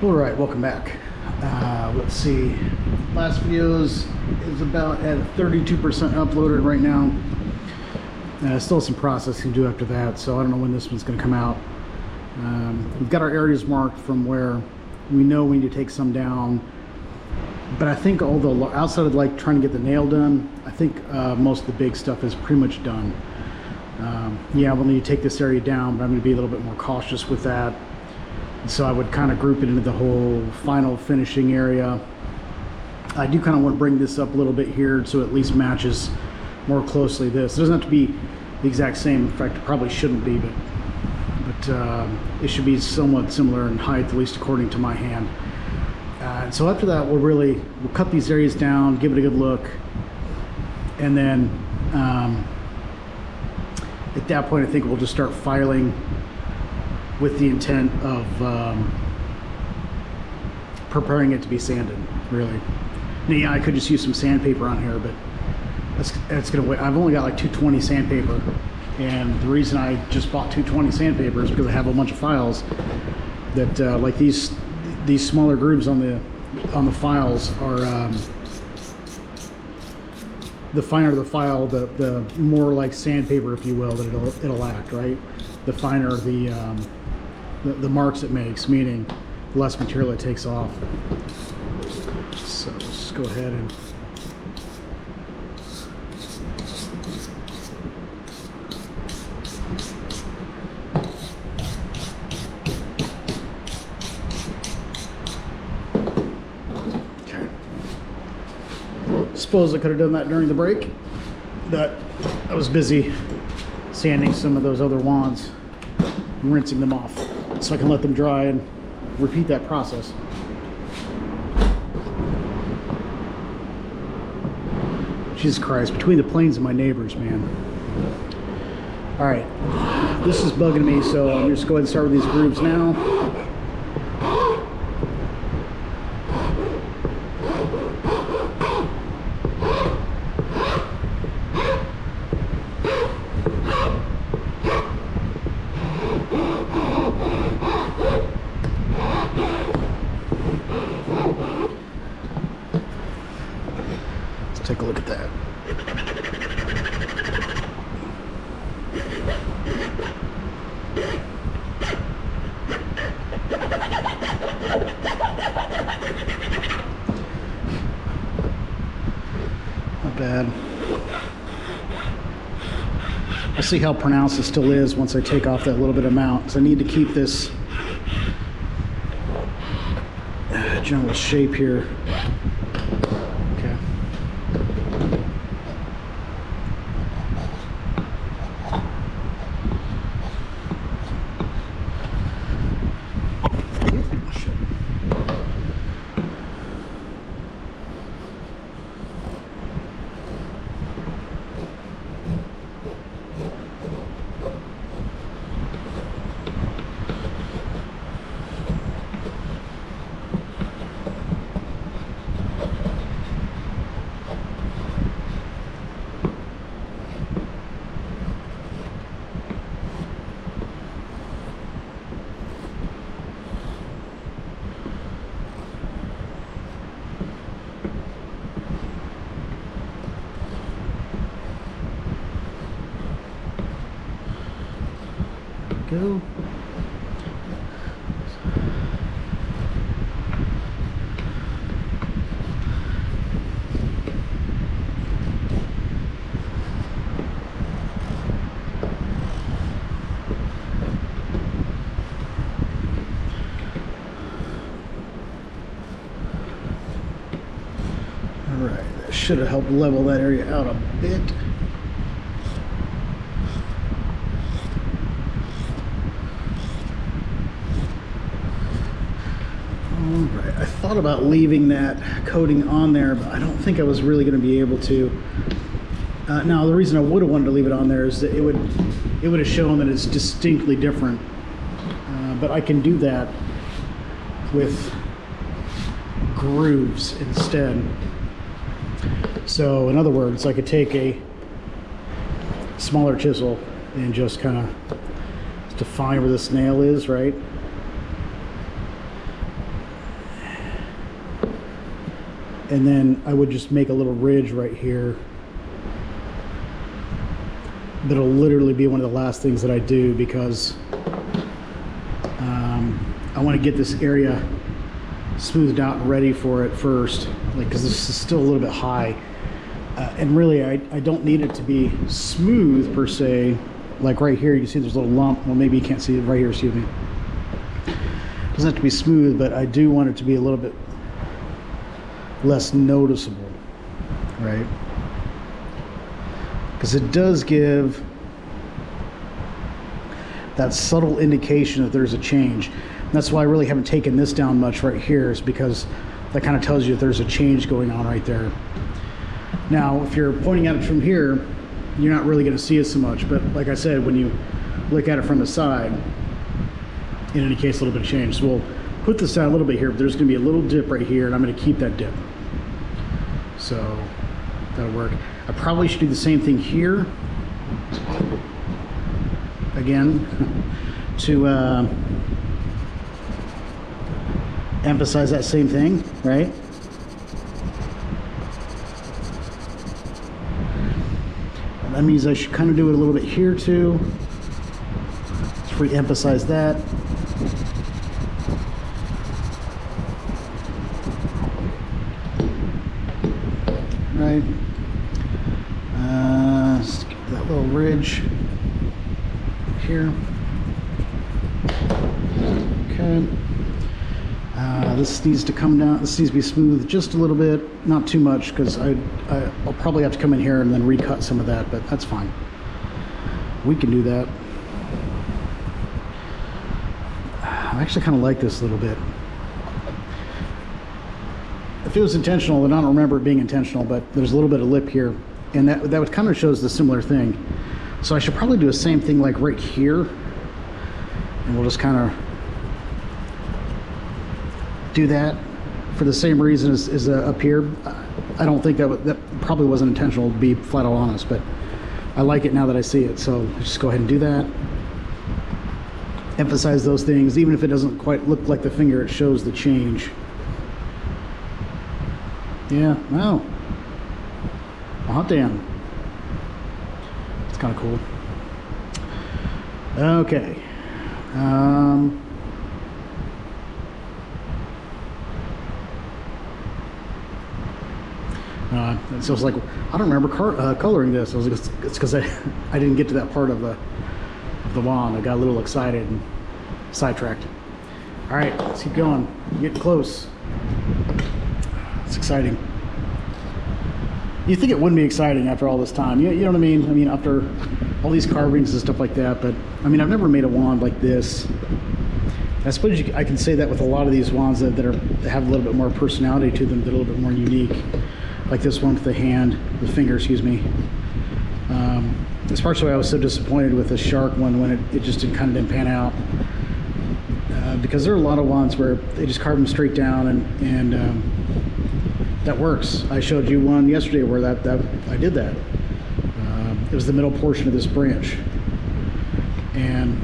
All right, welcome back. Let's see. Last videos is about at 32% uploaded right now. Still some processing to do after that, so I don't know when this one's going to come out. We've got our areas marked from where we know we need to take some down, but I think although outside of like trying to get the nail done, I think most of the big stuff is pretty much done. Yeah, we'll need to take this area down, but I'm going to be a little bit more cautious with that. So I would kind of group it into the whole final finishing area. I do kind of want to bring this up a little bit here so it at least matches more closely this. It doesn't have to be the exact same. In fact, it probably shouldn't be, but it should be somewhat similar in height, at least according to my hand. And so after that, we'll cut these areas down, give it a good look, and then at that point, I think we'll just start filing with the intent of preparing it to be sanded, really. Now, yeah, I could just use some sandpaper on here, but that's gonna wait. I've only got like 220 sandpaper, and the reason I just bought 220 sandpaper is because I have a bunch of files that like these smaller grooves on the files are the finer the file, the more like sandpaper, if you will, that it'll act, right? The finer the marks it makes, meaning the less material it takes off. So let's just go ahead and okay. Suppose I could have done that during the break, but I was busy sanding some of those other wands and rinsing them off so I can let them dry and repeat that process. Jesus Christ, between the planes and my neighbors, man. All right, this is bugging me, so I'm just go ahead and start with these grooves now. Take a look at that. Not bad. I'll see how pronounced it still is once I take off that little bit of mount, because I need to keep this general shape here. Go. All right, that should have helped level that area out a bit. Right. I thought about leaving that coating on there, but I don't think I was really going to be able to. Now, the reason I would have wanted to leave it on there is that it would have shown that it's distinctly different. But I can do that with grooves instead. So, in other words, I could take a smaller chisel and just kind of define where this nail is, right? And then I would just make a little ridge right here. That'll literally be one of the last things that I do, because I want to get this area smoothed out and ready for it first, like, because this is still a little bit high, and really I don't need it to be smooth per se. Like right here, you can see there's a little lump. Well, maybe you can't see it right here, excuse me. It doesn't have to be smooth, but I do want it to be a little bit less noticeable, right? Because it does give that subtle indication that there's a change. And that's why I really haven't taken this down much right here, is because that kind of tells you that there's a change going on right there. Now, if you're pointing at it from here, you're not really going to see it so much. But like I said, when you look at it from the side, in any case, a little bit of change. So we'll put this out a little bit here, but there's going to be a little dip right here, and I'm going to keep that dip. So that'll work. I probably should do the same thing here. Again, to emphasize that same thing, right? And that means I should kind of do it a little bit here too. Let's re-emphasize that. Right. Let's get that little ridge here. Okay. This needs to come down. This needs to be smooth just a little bit, not too much, because I'll probably have to come in here and then recut some of that, but that's fine. We can do that. I actually kind of like this a little bit. If it was intentional, then I don't remember it being intentional, but there's a little bit of lip here, and that kind of shows the similar thing. So I should probably do the same thing like right here, and we'll just kind of do that for the same reason as up here. I don't think that probably wasn't intentional, to be flat out honest, but I like it now that I see it. So just go ahead and do that. Emphasize those things, even if it doesn't quite look like the finger, it shows the change. Yeah, wow. Well, hot damn. It's kind of cool. Okay. So it's like, I don't remember coloring this. I was like, it's because I didn't get to that part of the wand. I got a little excited and sidetracked. All right, let's keep going. We're getting close. It's exciting. You think it wouldn't be exciting after all this time? You know what I mean? I mean, after all these carvings and stuff like that. But I mean, I've never made a wand like this. I suppose I can say that with a lot of these wands that have a little bit more personality to them, that are a little bit more unique. Like this one with the hand, the finger, excuse me. That's partially why I was so disappointed with the shark one when it just kind of didn't pan out. Because there are a lot of wands where they just carve them straight down, and that works. I showed you one yesterday where I did that. It was the middle portion of this branch, and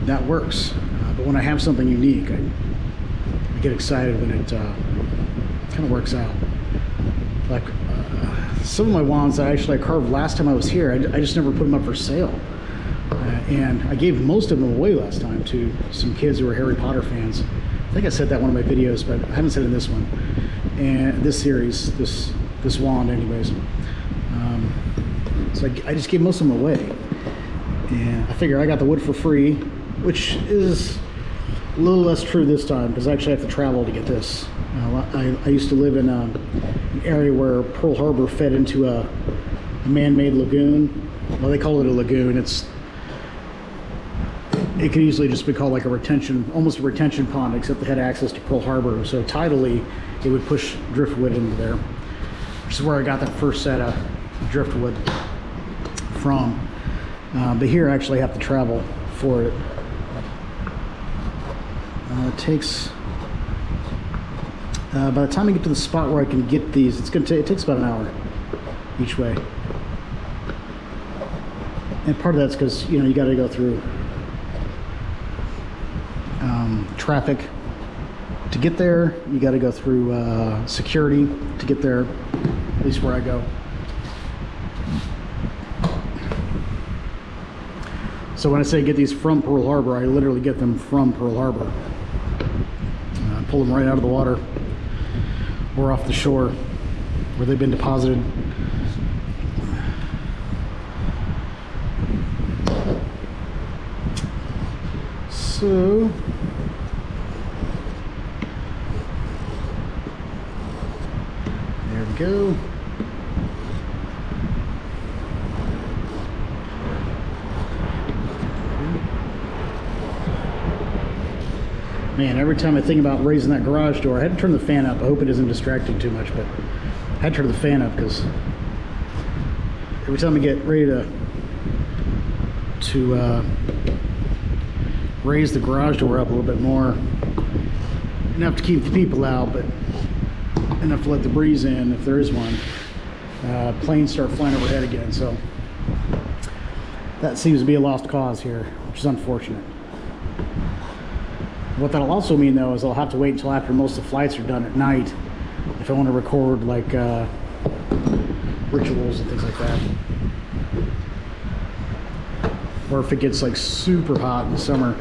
that works. But when I have something unique, I get excited when it kind of works out. Like some of my wands that I carved last time I was here, I just never put them up for sale. And I gave most of them away last time to some kids who were Harry Potter fans. I think I said that in one of my videos, but I haven't said it in this one. And this series, this wand anyways. So I just gave most of them away. And I figure I got the wood for free, which is a little less true this time, because I actually have to travel to get this. I used to live in an area where Pearl Harbor fed into a man-made lagoon. Well, they call it a lagoon. It could easily just be called like almost a retention pond, except they had access to Pearl Harbor. So tidally, it would push driftwood into there, which is where I got that first set of driftwood from. But here I actually have to travel for it. It takes, by the time I get to the spot where I can get these, it takes about an hour each way. And part of that's because, you got to go through traffic To get there, you got to go through security to get there, at least where I go. So when I say get these from Pearl Harbor, I literally get them from Pearl Harbor. Pull them right out of the water or off the shore where they've been deposited. So there we go. Man, every time I think about raising that garage door, I had to turn the fan up. I hope it isn't distracting too much, but I had to turn the fan up because every time I get ready to raise the garage door up a little bit more, enough to keep the people out, but enough to let the breeze in if there is one, planes start flying overhead again. So that seems to be a lost cause here, which is unfortunate. What that'll also mean, though, is I'll have to wait until after most of the flights are done at night if I want to record like rituals and things like that, or if it gets like super hot in the summer,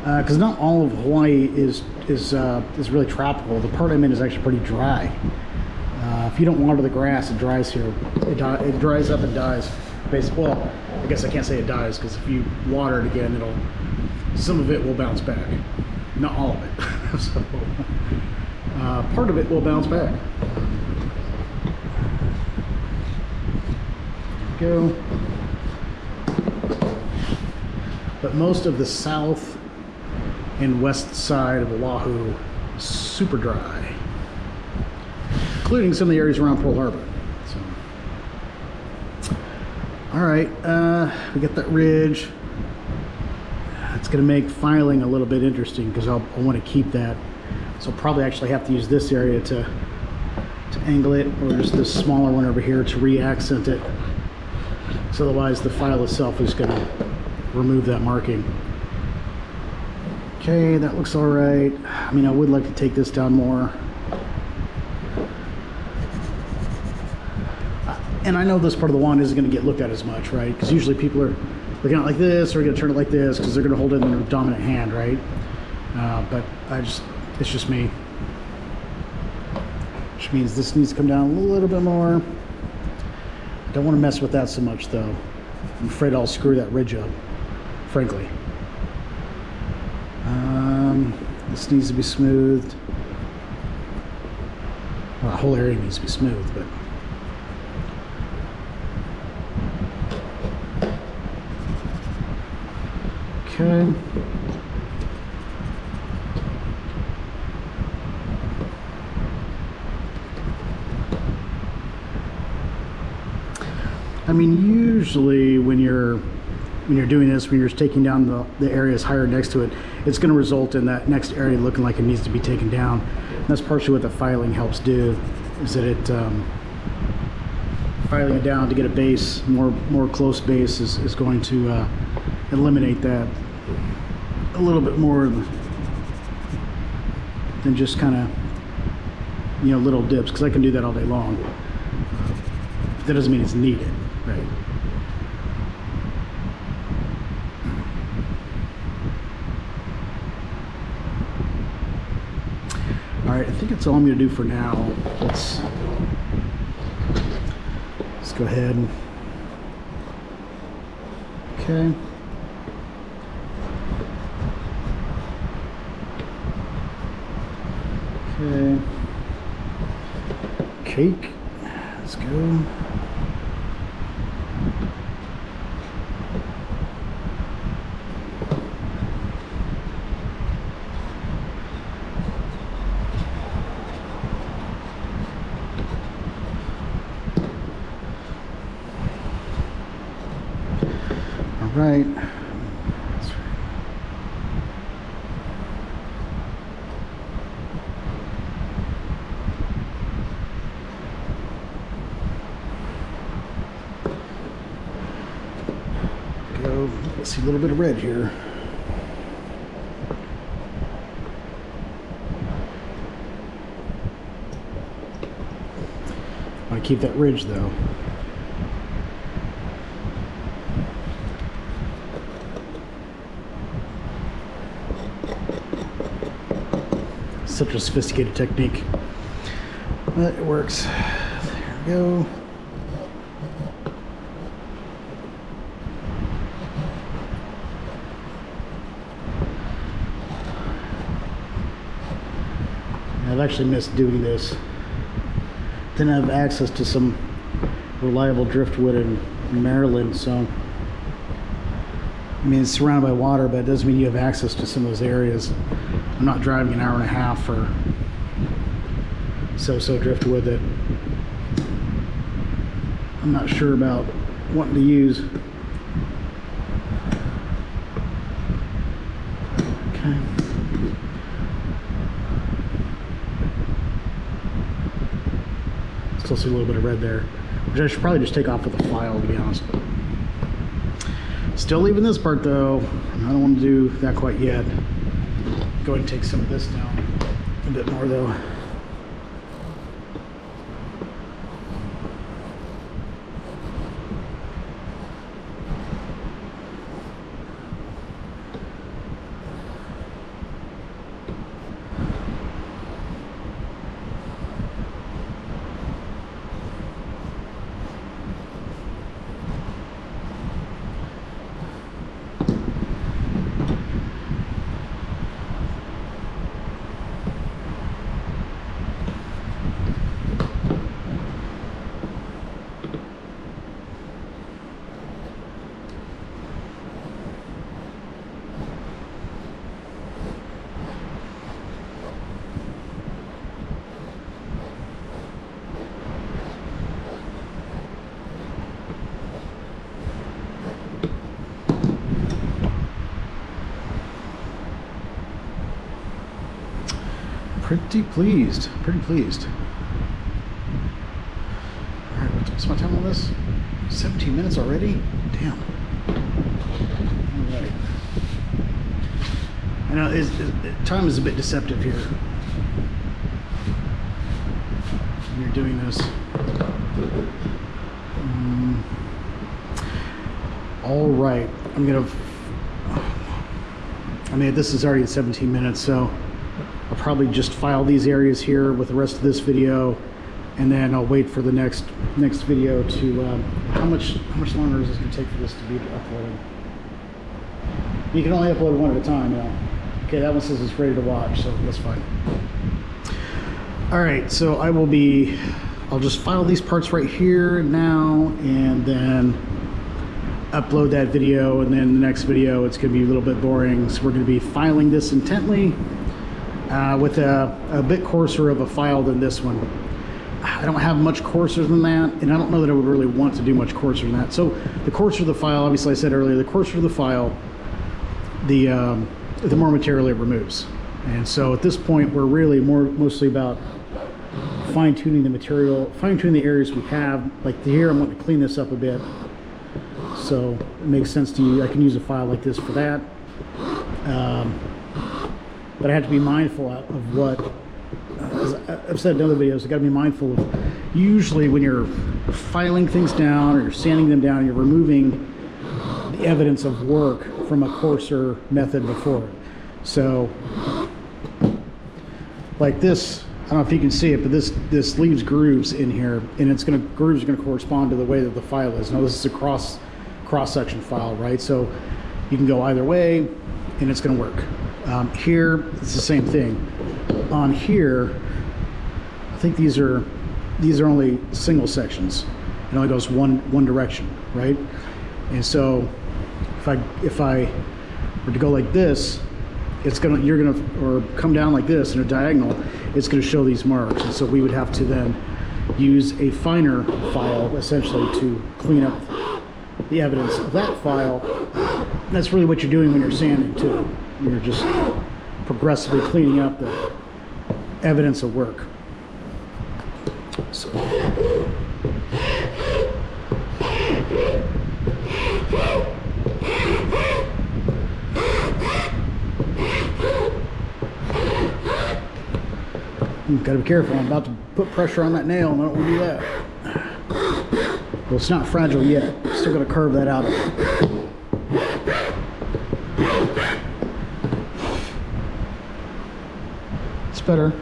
because not all of Hawaii is really tropical. The part I'm in is actually pretty dry. If you don't water the grass, it dries here. It dries up and dies. Basically, well, I guess I can't say it dies, because if you water it again, some of it will bounce back. Not all of it. So, part of it will bounce back. There we go. But most of the south and west side of Oahu is super dry, including some of the areas around Pearl Harbor. So, all right, we got that ridge. It's going to make filing a little bit interesting because I want to keep that. So I'll probably actually have to use this area to angle it, or just this smaller one over here to re-accent it. So otherwise the file itself is going to remove that marking. Okay, that looks all right. I mean, I would like to take this down more. And I know this part of the wand isn't going to get looked at as much, right? Because usually people are looking at it like this, or going to turn it like this because they're going to hold it in their dominant hand, right? But it's just me. Which means this needs to come down a little bit more. I don't want to mess with that so much, though. I'm afraid I'll screw that ridge up, frankly. This needs to be smoothed. Well, the whole area needs to be smooth, but okay. I mean, usually when you're doing this, when you're taking down the areas higher next to it, it's going to result in that next area looking like it needs to be taken down. And that's partially what the filing helps do, is that it filing it down to get a base, more close base, is going to eliminate that a little bit more than just kind of, you know, little dips, because I can do that all day long. That doesn't mean it's needed, right? All right, I think that's all I'm going to do for now. Let's go ahead and okay. Okay. Cake. Let's go. All right. That's right. Go. Let's see a little bit of red here. want to keep that ridge though. Such a sophisticated technique, but it works. There we go. I've actually missed doing this. Didn't have access to some reliable driftwood in Maryland, so I mean it's surrounded by water, but it doesn't mean you have access to some of those areas. I'm not driving an hour and a half for so driftwood that I'm not sure about wanting to use. Okay. Still see a little bit of red there, which I should probably just take off with a file, to be honest. Still leaving this part though. I don't want to do that quite yet. Go ahead and take some of this down a bit more though. Pretty pleased. Pretty pleased. All right, what's my time on this? 17 minutes already? Damn. All right. I know time is a bit deceptive here when you're doing this. All right, I mean, this is already at 17 minutes, so I'll probably just file these areas here with the rest of this video, and then I'll wait for the next video to how much longer is this going to take for this to be uploaded? You can only upload one at a time, you know. Okay, that one says it's ready to watch, so that's fine. All right, so I'll just file these parts right here now, and then upload that video, and then the next video it's going to be a little bit boring, so we're going to be filing this intently with a bit coarser of a file than this one. I don't have much coarser than that, and I don't know that I would really want to do much coarser than that. So the coarser the file, obviously I said earlier, the coarser the file, the more material it removes. And so at this point we're really mostly about fine-tuning the material, fine-tuning the areas we have. Like here, I'm going to clean this up a bit, so it makes sense to use. I can use a file like this for that. But I have to be mindful of what, as I've said in other videos, I've got to be mindful of, usually when you're filing things down or you're sanding them down, you're removing the evidence of work from a coarser method before. So, like this, I don't know if you can see it, but this leaves grooves in here, and grooves are going to correspond to the way that the file is. Now this is a cross-section file, right? So you can go either way, and it's going to work. Here, it's the same thing. On here, I think these are only single sections. It only goes one direction, right? And so if I were to go like this, or come down like this in a diagonal, it's gonna show these marks. And so we would have to then use a finer file essentially to clean up the evidence of that file. That's really what you're doing when you're sanding too. You're just progressively cleaning up the evidence of work. So. Gotta be careful, I'm about to put pressure on that nail and I don't want to do that. Well, it's not fragile yet. Still got to carve that out. It's better.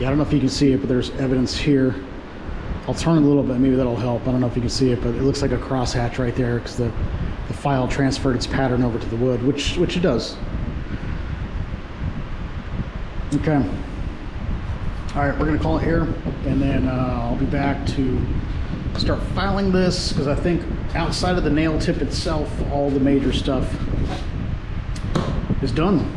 Yeah, I don't know if you can see it, but there's evidence here. I'll turn it a little bit, maybe that'll help. I don't know if you can see it, but it looks like a crosshatch right there because the file transferred its pattern over to the wood, which it does. Okay. All right, we're gonna call it here, and then I'll be back to start filing this because I think outside of the nail tip itself, all the major stuff is done.